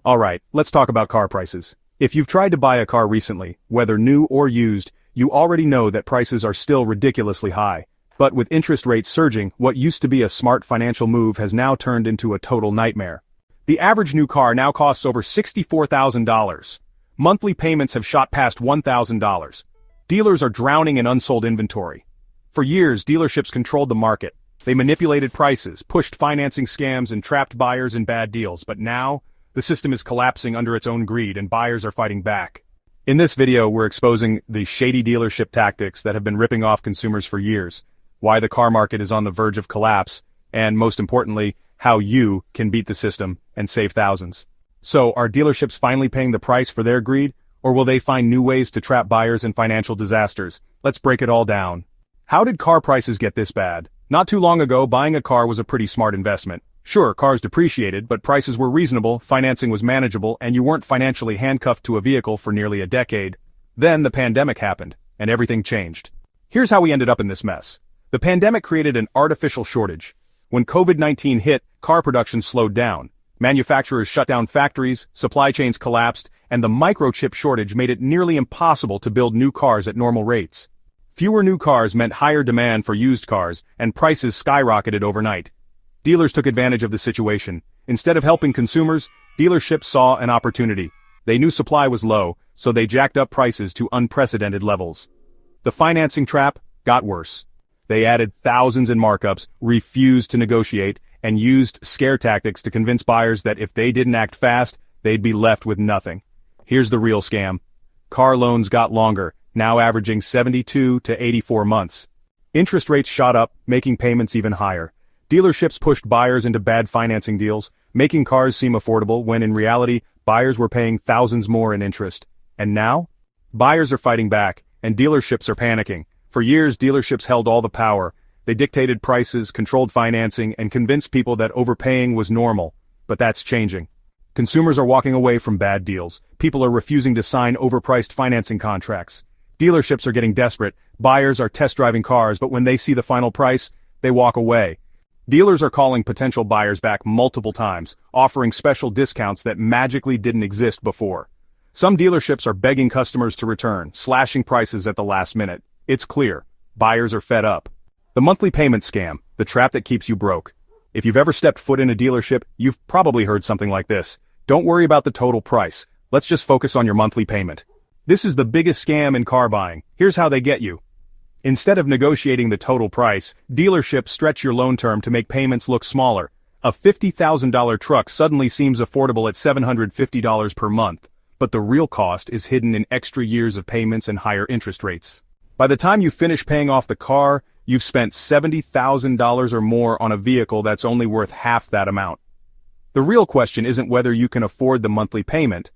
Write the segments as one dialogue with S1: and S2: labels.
S1: Alright, let's talk about car prices. If you've tried to buy a car recently, whether new or used, you already know that prices are still ridiculously high. But with interest rates surging, what used to be a smart financial move has now turned into a total nightmare. The average new car now costs over $64,000. Monthly payments have shot past $1,000. Dealers are drowning in unsold inventory. For years, dealerships controlled the market. They manipulated prices, pushed financing scams, and trapped buyers in bad deals, but now, the system is collapsing under its own greed and buyers are fighting back. In this video, we're exposing the shady dealership tactics that have been ripping off consumers for years, why the car market is on the verge of collapse, and most importantly, how you can beat the system and save thousands. So, are dealerships finally paying the price for their greed, or will they find new ways to trap buyers in financial disasters? Let's break it all down. How did car prices get this bad? Not too long ago, buying a car was a pretty smart investment. Sure, cars depreciated, but prices were reasonable, financing was manageable, and you weren't financially handcuffed to a vehicle for nearly a decade. Then the pandemic happened, and everything changed. Here's how we ended up in this mess. The pandemic created an artificial shortage. When COVID-19 hit, car production slowed down. Manufacturers shut down factories, supply chains collapsed, and the microchip shortage made it nearly impossible to build new cars at normal rates. Fewer new cars meant higher demand for used cars, and prices skyrocketed overnight. Dealers took advantage of the situation. Instead of helping consumers, dealerships saw an opportunity. They knew supply was low, so they jacked up prices to unprecedented levels. The financing trap got worse. They added thousands in markups, refused to negotiate, and used scare tactics to convince buyers that if they didn't act fast, they'd be left with nothing. Here's the real scam. Car loans got longer, now averaging 72 to 84 months. Interest rates shot up, making payments even higher. Dealerships pushed buyers into bad financing deals, making cars seem affordable when in reality, buyers were paying thousands more in interest. And now? Buyers are fighting back, and dealerships are panicking. For years, dealerships held all the power. They dictated prices, controlled financing, and convinced people that overpaying was normal. But that's changing. Consumers are walking away from bad deals. People are refusing to sign overpriced financing contracts. Dealerships are getting desperate. Buyers are test-driving cars, but when they see the final price, they walk away. Dealers are calling potential buyers back multiple times, offering special discounts that magically didn't exist before. Some dealerships are begging customers to return, slashing prices at the last minute. It's clear. Buyers are fed up. The monthly payment scam, the trap that keeps you broke. If you've ever stepped foot in a dealership, you've probably heard something like this. Don't worry about the total price. Let's just focus on your monthly payment. This is the biggest scam in car buying. Here's how they get you. Instead of negotiating the total price, dealerships stretch your loan term to make payments look smaller. A $50,000 truck suddenly seems affordable at $750 per month, but the real cost is hidden in extra years of payments and higher interest rates. By the time you finish paying off the car, you've spent $70,000 or more on a vehicle that's only worth half that amount. The real question isn't whether you can afford the monthly payment,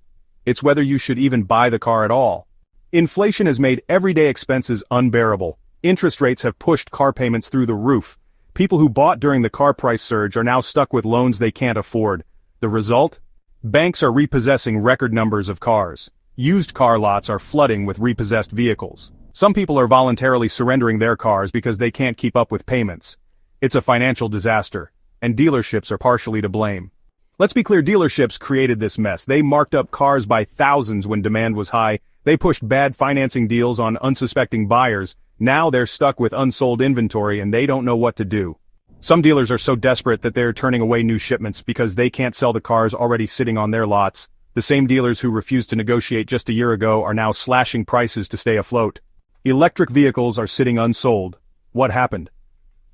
S1: it's whether you should even buy the car at all. Inflation has made everyday expenses unbearable. Interest rates have pushed car payments through the roof. People who bought during the car price surge are now stuck with loans they can't afford. The result? Banks are repossessing record numbers of cars. Used car lots are flooding with repossessed vehicles. Some people are voluntarily surrendering their cars because they can't keep up with payments. It's a financial disaster, and dealerships are partially to blame. Let's be clear, dealerships created this mess. They marked up cars by thousands when demand was high. They pushed bad financing deals on unsuspecting buyers. Now they're stuck with unsold inventory and they don't know what to do. Some dealers are so desperate that they're turning away new shipments because they can't sell the cars already sitting on their lots. The same dealers who refused to negotiate just a year ago are now slashing prices to stay afloat. Electric vehicles are sitting unsold. What happened?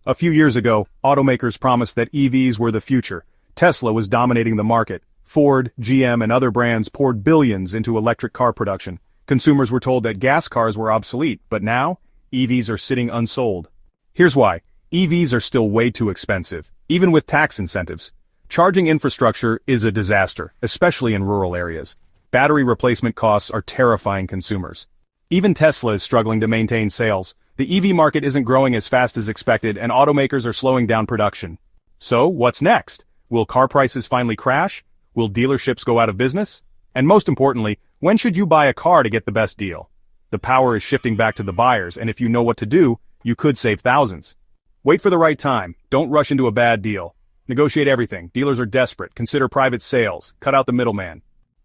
S1: A few years ago, automakers promised that EVs were the future. Tesla was dominating the market. Ford, GM, and other brands poured billions into electric car production. Consumers were told that gas cars were obsolete, but now, EVs are sitting unsold. Here's why. EVs are still way too expensive, even with tax incentives. Charging infrastructure is a disaster, especially in rural areas. Battery replacement costs are terrifying consumers. Even Tesla is struggling to maintain sales. The EV market isn't growing as fast as expected, and automakers are slowing down production. So, what's next? Will car prices finally crash? Will dealerships go out of business? And most importantly, when should you buy a car to get the best deal? The power is shifting back to the buyers, and if you know what to do, you could save thousands. Wait for the right time. Don't rush into a bad deal. Negotiate everything. Dealers are desperate. Consider private sales. Cut out the middleman.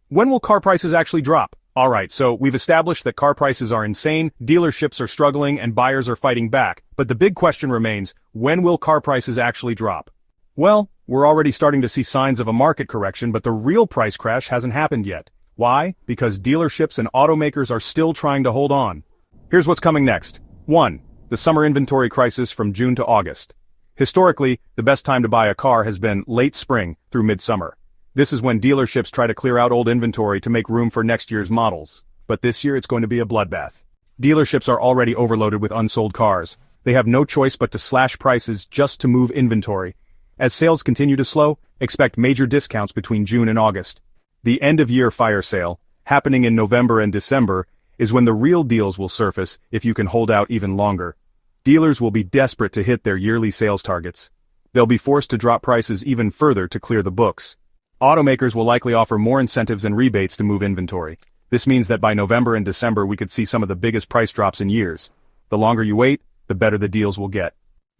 S1: When will car prices actually drop? Alright, so we've established that car prices are insane, dealerships are struggling, and buyers are fighting back. But the big question remains, when will car prices actually drop? Well, we're already starting to see signs of a market correction, but the real price crash hasn't happened yet. Why? Because dealerships and automakers are still trying to hold on. Here's what's coming next. 1. The summer inventory crisis from June to August. Historically, the best time to buy a car has been late spring through midsummer. This is when dealerships try to clear out old inventory to make room for next year's models. But this year it's going to be a bloodbath. Dealerships are already overloaded with unsold cars. They have no choice but to slash prices just to move inventory. As sales continue to slow, expect major discounts between June and August. The end-of-year fire sale, happening in November and December, is when the real deals will surface if you can hold out even longer. Dealers will be desperate to hit their yearly sales targets. They'll be forced to drop prices even further to clear the books. Automakers will likely offer more incentives and rebates to move inventory. This means that by November and December we could see some of the biggest price drops in years. The longer you wait, the better the deals will get.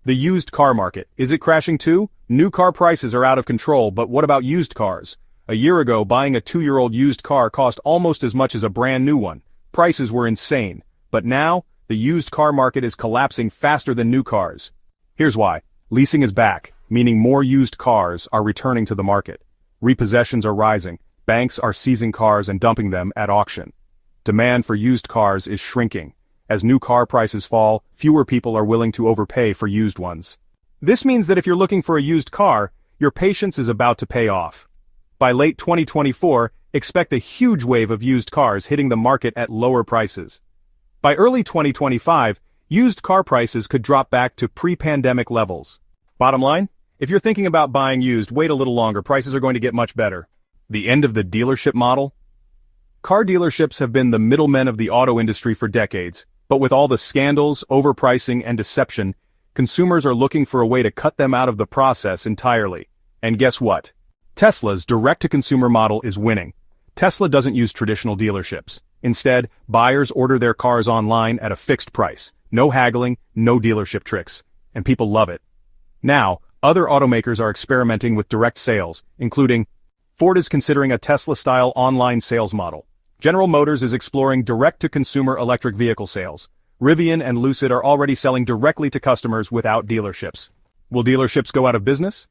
S1: The used car market. Is it crashing too? New car prices are out of control, but what about used cars? A year ago, buying a 2-year-old used car cost almost as much as a brand new one. Prices were insane. But now, the used car market is collapsing faster than new cars. Here's why. Leasing is back, meaning more used cars are returning to the market. Repossessions are rising. Banks are seizing cars and dumping them at auction. Demand for used cars is shrinking. As new car prices fall, fewer people are willing to overpay for used ones. This means that if you're looking for a used car, your patience is about to pay off. By late 2024, expect a huge wave of used cars hitting the market at lower prices. By early 2025, used car prices could drop back to pre-pandemic levels. Bottom line? If you're thinking about buying used, wait a little longer. Prices are going to get much better. The end of the dealership model? Car dealerships have been the middlemen of the auto industry for decades, but with all the scandals, overpricing, and deception, consumers are looking for a way to cut them out of the process entirely. And guess what? Tesla's direct-to-consumer model is winning. Tesla doesn't use traditional dealerships. Instead, buyers order their cars online at a fixed price. No haggling, no dealership tricks. And people love it. Now, other automakers are experimenting with direct sales, including Ford is considering a Tesla-style online sales model. General Motors is exploring direct-to-consumer electric vehicle sales. Rivian and Lucid are already selling directly to customers without dealerships. Will dealerships go out of business?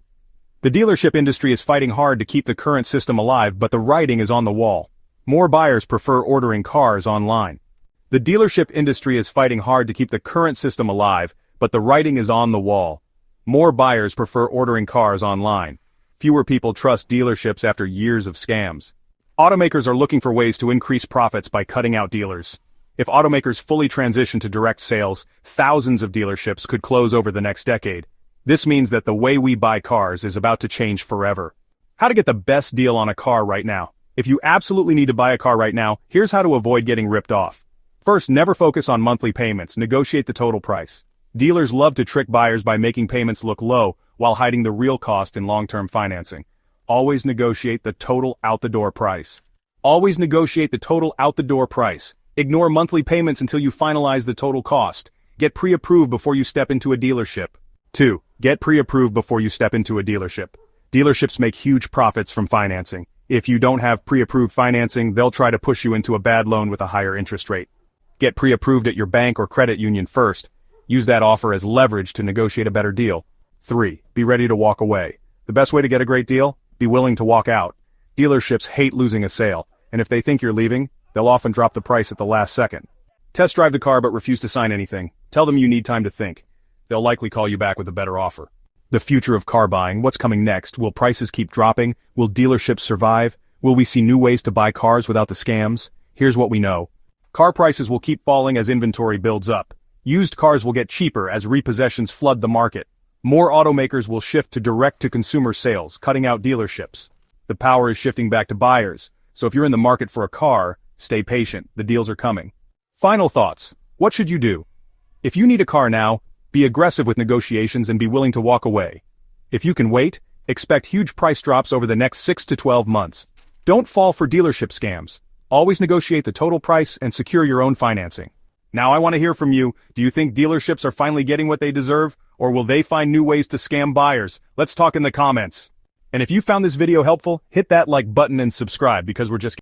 S1: The dealership industry is fighting hard to keep the current system alive, but the writing is on the wall. More buyers prefer ordering cars online. The dealership industry is fighting hard to keep the current system alive, but the writing is on the wall. More buyers prefer ordering cars online. Fewer people trust dealerships after years of scams. Automakers are looking for ways to increase profits by cutting out dealers. If automakers fully transition to direct sales, thousands of dealerships could close over the next decade. This means that the way we buy cars is about to change forever. How to get the best deal on a car right now. If you absolutely need to buy a car right now, here's how to avoid getting ripped off. First, never focus on monthly payments. Negotiate the total price. Dealers love to trick buyers by making payments look low while hiding the real cost in long-term financing. Always negotiate the total out-the-door price. Always negotiate the total out-the-door price. Ignore monthly payments until you finalize the total cost. Get pre-approved before you step into a dealership. 2. Get pre-approved before you step into a dealership. Dealerships make huge profits from financing. If you don't have pre-approved financing, they'll try to push you into a bad loan with a higher interest rate. Get pre-approved at your bank or credit union first. Use that offer as leverage to negotiate a better deal. 3. Be ready to walk away. The best way to get a great deal? Be willing to walk out. Dealerships hate losing a sale, and if they think you're leaving, they'll often drop the price at the last second. Test drive the car but refuse to sign anything. Tell them you need time to think. They'll likely call you back with a better offer. The future of car buying. What's coming next? Will prices keep dropping? Will dealerships survive? Will we see new ways to buy cars without the scams? Here's what we know. Car prices will keep falling as inventory builds up. Used cars will get cheaper as repossessions flood the market. More automakers will shift to direct-to-consumer sales, cutting out dealerships. The power is shifting back to buyers, so if you're in the market for a car, stay patient, the deals are coming. Final thoughts. What should you do? If you need a car now, be aggressive with negotiations and be willing to walk away. If you can wait, expect huge price drops over the next 6 to 12 months. Don't fall for dealership scams. Always negotiate the total price and secure your own financing. Now I want to hear from you. Do you think dealerships are finally getting what they deserve? or will they find new ways to scam buyers? Let's talk in the comments. And if you found this video helpful, hit that like button and subscribe because we're just